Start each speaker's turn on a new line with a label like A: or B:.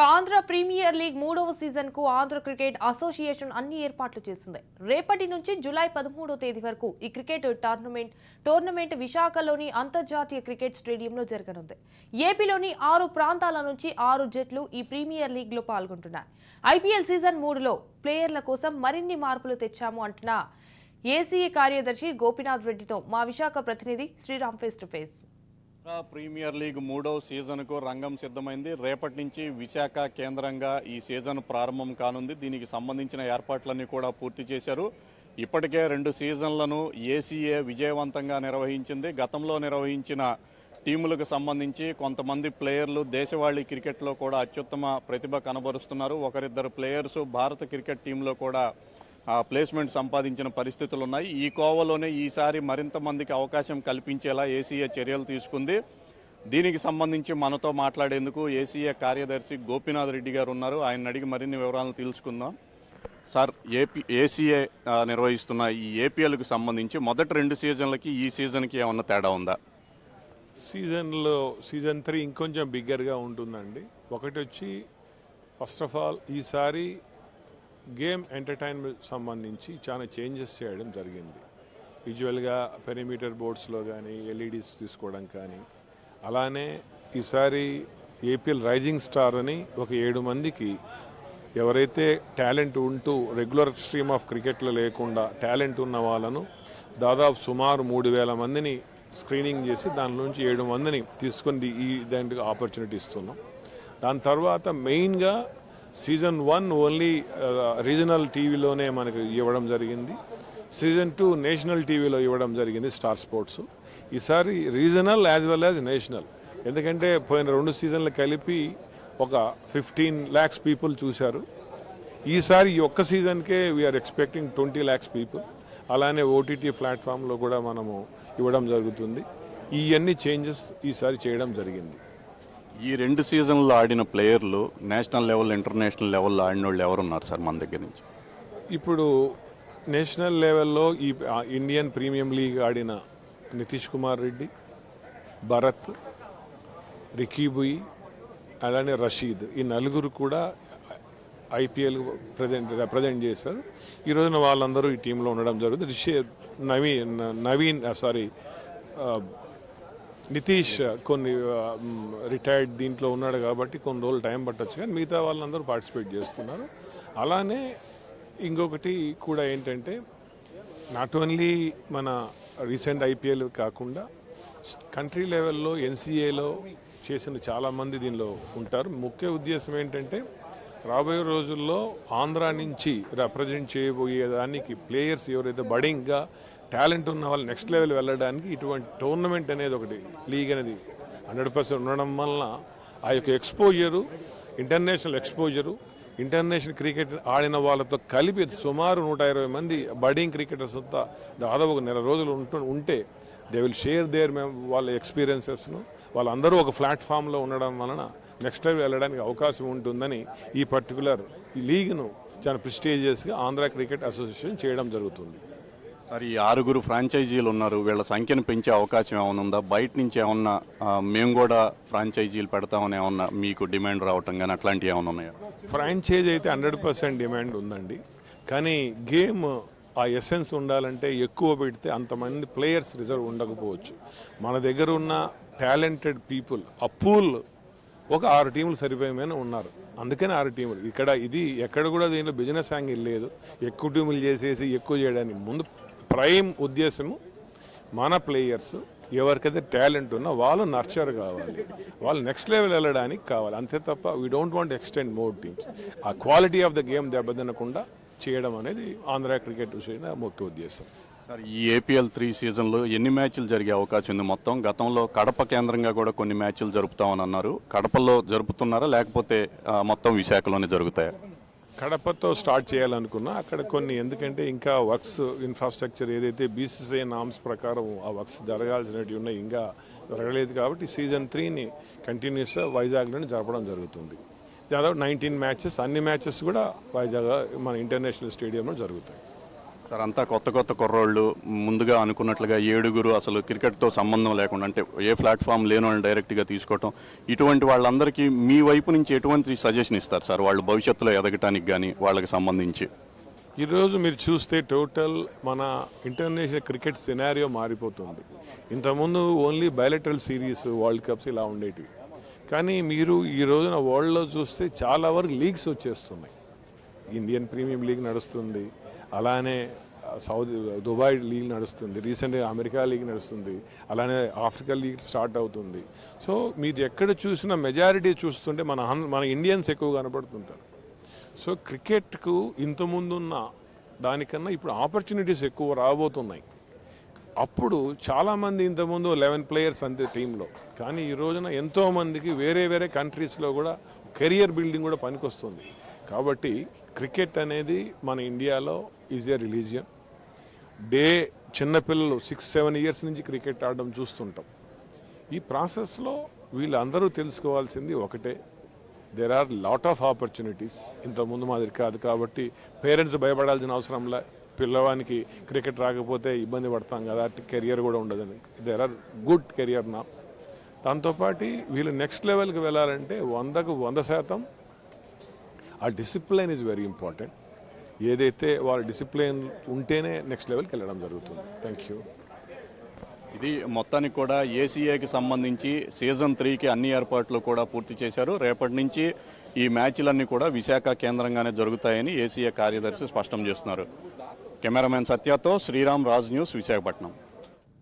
A: Andhra premier league 3వ సీజన్కు Andhra cricket association అన్ని ఏర్పాట్లు చేస్తుంది. రేపటి నుంచి జూలై 13వ తేదీ వరకు ఈ క్రికెట్ టోర్నమెంట్ విశాఖలోని అంతర్జాతీయ క్రికెట్ స్టేడియంలో జరగనుంది. ఏపీలోని 6 ప్రాంతాల నుంచి 6 జట్లు ఈ ప్రీమియర్ లీగ్లో పాల్గొంటున్నాయి. ఐపీఎల్ సీజన్ 3లో ప్లేయర్ల కోసం మరిన్ని మార్పులు తెచ్చాము అంటున్న ఏసీఏ కార్యదర్శి గోపీనాథ్ రెడ్డితో మా విశాఖ ప్రతినిధి Sriram face to face.
B: Premier league 3వ సీజన్కు రంగం సిద్ధమైంది. రేపటి నుంచి విశాఖ కేంద్రంగా ఈ సీజన్ ప్రారంభం కానుంది. దీనికి సంబంధించిన ఏర్పాట్లన్నీ కూడా పూర్తి చేశారు. ఇప్పటికే 2 సీజన్లను ఏసీఏ విజయవంతంగా నిర్వహించింది. గతంలో నిర్వహించిన టీములకు సంబంధించి కొంతమంది ప్లేయర్లు దేశవాళీ క్రికెట్లో కూడా అత్యుత్తమ ప్రతిభ కనబరుస్తున్నారు. ఒకరిద్దరు ప్లేయర్స్ భారత క్రికెట్ టీంలో కూడా ప్లేస్మెంట్ సంపాదించిన పరిస్థితులు ఉన్నాయి. ఈ కోవలోనే ఈసారి మరింత మందికి అవకాశం కల్పించేలా ఏసీఏ చర్యలు తీసుకుంది. దీనికి సంబంధించి మనతో మాట్లాడేందుకు ఏసీఏ కార్యదర్శి గోపీనాథ్ రెడ్డి గారు ఉన్నారు. ఆయన అడిగి మరిన్ని వివరాలను తెలుసుకుందాం. సార్, ఏసీఏ నిర్వహిస్తున్న ఈ ఏపీఎల్కి సంబంధించి మొదటి 2 సీజన్లకి ఈ సీజన్కి ఏమన్నా తేడా ఉందా?
C: సీజన్ 3 ఇంకొంచెం బిగ్గర్గా ఉంటుందండి. ఒకటి వచ్చి ఫస్ట్ ఆఫ్ ఆల్ ఈసారి గేమ్ ఎంటర్టైన్మెంట్ సంబంధించి చాలా చేంజెస్ చేయడం జరిగింది. యూజువల్గా పెరిమీటర్ బోర్డ్స్లో కానీ ఎల్ఈడీస్ తీసుకోవడం కానీ, అలానే ఈసారి ఏపీఎల్ రైజింగ్ స్టార్ అని ఒక 7 మందికి ఎవరైతే టాలెంట్ ఉంటూ రెగ్యులర్ స్ట్రీమ్ ఆఫ్ క్రికెట్లో లేకుండా టాలెంట్ ఉన్న వాళ్ళను దాదాపు సుమారు 3,000 మందిని స్క్రీనింగ్ చేసి దాని నుంచి 7 మందిని తీసుకొని ఈ దానికి ఆపర్చునిటీ ఇస్తున్నాం. దాని తర్వాత మెయిన్గా సీజన్ 1 ఓన్లీ రీజనల్ టీవీలోనే మనకు ఇవ్వడం జరిగింది. సీజన్ 2 నేషనల్ టీవీలో ఇవ్వడం జరిగింది, స్టార్ స్పోర్ట్స్. ఈసారి regional as well as national. ఎందుకంటే పోయిన 2 సీజన్లు కలిపి ఒక 15 lakhs పీపుల్ చూశారు. ఈసారి ఈ ఒక్క సీజన్కే వీఆర్ ఎక్స్పెక్టింగ్ 20 lakhs పీపుల్. అలానే ఓటీటీ ప్లాట్ఫామ్లో కూడా మనము ఇవ్వడం జరుగుతుంది. ఇవన్నీ చేంజెస్ ఈసారి చేయడం జరిగింది.
B: ఈ 2 సీజన్లో ఆడిన ప్లేయర్లు నేషనల్ లెవెల్, ఇంటర్నేషనల్ లెవెల్లో ఆడిన వాళ్ళు ఎవరున్నారు సార్ మన దగ్గర నుంచి?
C: ఇప్పుడు నేషనల్ లెవెల్లో ఈ ఇండియన్ ప్రీమియం లీగ్ ఆడిన నితీష్ కుమార్ రెడ్డి, భరత్, రికీబుయి, అలానే రషీద్, ఈ 4 కూడా ఐపీఎల్ రిప్రజెంట్ చేశారు. ఈ రోజున వాళ్ళందరూ ఈ టీంలో ఉండడం జరుగుతుంది. నితీష్ కొన్ని రిటైర్డ్ దీంట్లో ఉన్నాడు కాబట్టి కొన్ని రోజులు టైం పట్టొచ్చు, కానీ మిగతా వాళ్ళందరూ పార్టిసిపేట్ చేస్తున్నారు. అలానే ఇంకొకటి కూడా ఏంటంటే, నాట్ ఓన్లీ మన రీసెంట్ ఐపీఎల్ కాకుండా కంట్రీ లెవెల్లో ఎన్సీఏలో చేసిన చాలామంది దీనిలో ఉంటారు. ముఖ్య ఉద్దేశం ఏంటంటే, రాబోయే రోజుల్లో ఆంధ్ర నుంచి రిప్రజెంట్ చేయబోయేదానికి ప్లేయర్స్ ఎవరైతే బడింగ్గా టాలెంట్ ఉన్న వాళ్ళు నెక్స్ట్ లెవెల్ వెళ్ళడానికి ఇటువంటి టోర్నమెంట్ అనేది ఒకటి లీగ్ అనేది 100% ఉండడం వలన ఆ యొక్క ఎక్స్పోజరు, ఇంటర్నేషనల్ క్రికెట్ ఆడిన వాళ్ళతో కలిపి సుమారు 120 మంది బడింగ్ క్రికెటర్స్ అంతా దాదాపు ఒక 1 రోజులు ఉంటే దే విల్ షేర్ దేర్ వాళ్ళ ఎక్స్పీరియన్సెస్ను. వాళ్ళందరూ ఒక ప్లాట్ఫామ్లో ఉండడం వలన నెక్స్ట్ లెవెల్ వెళ్ళడానికి అవకాశం ఉంటుందని ఈ పర్టికులర్ ఈ లీగ్ను చాలా ప్రెస్టీజియస్గా ఆంధ్ర క్రికెట్ అసోసియేషన్ చేయడం జరుగుతుంది.
B: సార్, ఈ 6 ఫ్రాంచైజీలు ఉన్నారు. వీళ్ళ సంఖ్యను పెంచే అవకాశం ఏమైనా ఉందా? బయట నుంచి ఏమన్నా మేము కూడా ఫ్రాంచైజీలు పెడతామని ఏమన్నా మీకు డిమాండ్ రావటం కానీ అట్లాంటివి ఏమైనా ఉన్నాయా?
C: ఫ్రాంచైజీ అయితే 100% డిమాండ్ ఉందండి. కానీ గేమ్ ఆ ఎసెన్స్ ఉండాలంటే ఎక్కువ పెడితే అంతమంది ప్లేయర్స్ రిజర్వ్ ఉండకపోవచ్చు. మన దగ్గర ఉన్న టాలెంటెడ్ పీపుల్ ఆ పూల్ ఒక 6 టీములు సరిపోయేమైనా ఉన్నారు. అందుకని 6 టీములు. ఇక్కడ ఇది ఎక్కడ కూడా దీనిలో బిజినెస్ యాంగిల్ లేదు. ఎక్కువ టీములు చేసేసి ఎక్కువ చేయడానికి ముందు ప్రైమ్ ఉద్దేశము మన ప్లేయర్స్ ఎవరికైతే టాలెంట్ ఉన్నా వాళ్ళు నర్చర్ కావాలి, వాళ్ళు నెక్స్ట్ లెవెల్ వెళ్ళడానికి కావాలి. అంతే తప్ప we don't want extend more teams. ఆ క్వాలిటీ ఆఫ్ ద గేమ్ దెబ్బతినకుండా చేయడం అనేది ఆంధ్ర క్రికెట్ విషయం ముఖ్య ఉద్దేశం.
B: సార్, ఈ ఏపీఎల్ 3 సీజన్లో ఎన్ని మ్యాచ్లు జరిగే అవకాశం ఉంది? మొత్తం గతంలో కడప కేంద్రంగా కూడా కొన్ని మ్యాచ్లు జరుపుతామని అన్నారు. కడపలో జరుపుతున్నారా లేకపోతే మొత్తం విశాఖలోనే జరుగుతాయా?
C: కడపతో స్టార్ట్ చేయాలనుకున్నా అక్కడ కొన్ని, ఎందుకంటే ఇంకా వర్క్స్ ఇన్ఫ్రాస్ట్రక్చర్ ఏదైతే బీసీసీఐ నామ్స్ ప్రకారం ఆ వర్క్స్ జరగాల్సినవి ఉన్నాయి ఇంకా జరగలేదు. కాబట్టి సీజన్ 3ని కంటిన్యూస్గా వైజాగ్లోనే జరపడం జరుగుతుంది. దాదాపు 19 మ్యాచెస్, అన్ని మ్యాచెస్ కూడా వైజాగ్ మన ఇంటర్నేషనల్ స్టేడియంలో జరుగుతాయి.
B: సార్ అంతా కొత్త కొత్త కుర్రోళ్ళు ముందుగా అనుకున్నట్లుగా 7 అసలు క్రికెట్తో సంబంధం లేకుండా అంటే ఏ ప్లాట్ఫామ్ లేని వాళ్ళని డైరెక్ట్గా తీసుకోవటం, ఇటువంటి వాళ్ళందరికీ మీ వైపు నుంచి ఎటువంటి సజెషన్ ఇస్తారు సార్ వాళ్ళు భవిష్యత్తులో ఎదగటానికి కానీ వాళ్ళకి సంబంధించి?
C: ఈరోజు మీరు చూస్తే టోటల్ మన ఇంటర్నేషనల్ క్రికెట్ సినారియో మారిపోతుంది. ఇంతకుముందు only bilateral series, world cups ఇలా ఉండేటివి. కానీ మీరు ఈ రోజున వరల్డ్లో చూస్తే చాలా వరకు లీగ్స్ వచ్చేస్తున్నాయి. ఇండియన్ ప్రీమియం లీగ్ నడుస్తుంది, అలానే సౌదీ దుబాయ్ లీగ్ నడుస్తుంది, రీసెంట్గా అమెరికా లీగ్ నడుస్తుంది, అలానే ఆఫ్రికా లీగ్ స్టార్ట్ అవుతుంది. సో మీరు ఎక్కడ చూసినా మెజారిటీ చూస్తుంటే మన ఇండియన్స్ ఎక్కువ కనబడుతుంటారు. సో క్రికెట్కు ఇంతకుముందున్న దానికన్నా ఇప్పుడు ఆపర్చునిటీస్ ఎక్కువ రాబోతున్నాయి. అప్పుడు చాలామంది ఇంతకుముందు 11 ప్లేయర్స్ అంతే టీంలో, కానీ ఈ రోజున ఎంతోమందికి వేరే వేరే కంట్రీస్లో కూడా కెరియర్ బిల్డింగ్ కూడా పనికొస్తుంది. కాబట్టి క్రికెట్ అనేది మన ఇండియాలో ఈజ్ ఏ రిలీజియన్. చిన్నపిల్లలు 6-7 ఇయర్స్ నుంచి క్రికెట్ ఆడడం చూస్తుంటాం. ఈ ప్రాసెస్లో వీళ్ళందరూ తెలుసుకోవాల్సింది ఒకటే, there are lot of opportunities. ఇంతకుముందు మాదిరి కాదు. కాబట్టి పేరెంట్స్ భయపడాల్సిన అవసరంలా, పిల్లవానికి క్రికెట్ రాకపోతే ఇబ్బంది పడతాం కదా, కెరియర్ కూడా ఉండదని. దేర్ ఆర్ గుడ్ కెరియర్ నా. దాంతోపాటు వీళ్ళు నెక్స్ట్ లెవెల్కి వెళ్ళాలంటే 100కు 100% ఆ డిసిప్లైన్ ఈజ్ వెరీ ఇంపార్టెంట్. ఏదైతే వాళ్ళ డిసిప్లైన్ ఉంటేనే నెక్స్ట్ లెవెల్కి వెళ్ళడం జరుగుతుంది. Thank you.
B: ఇది మొత్తానికి కూడా ఏసీఏకి సంబంధించి సీజన్ 3కి అన్ని ఏర్పాట్లు కూడా పూర్తి చేశారు. రేపటి నుంచి ఈ మ్యాచ్లన్నీ కూడా విశాఖ కేంద్రంగానే జరుగుతాయని ఏసీఏ కార్యదర్శి స్పష్టం చేస్తున్నారు. కెమెరామెన్ సత్యతో శ్రీరామ్, రాజ్ న్యూస్, విశాఖపట్నం.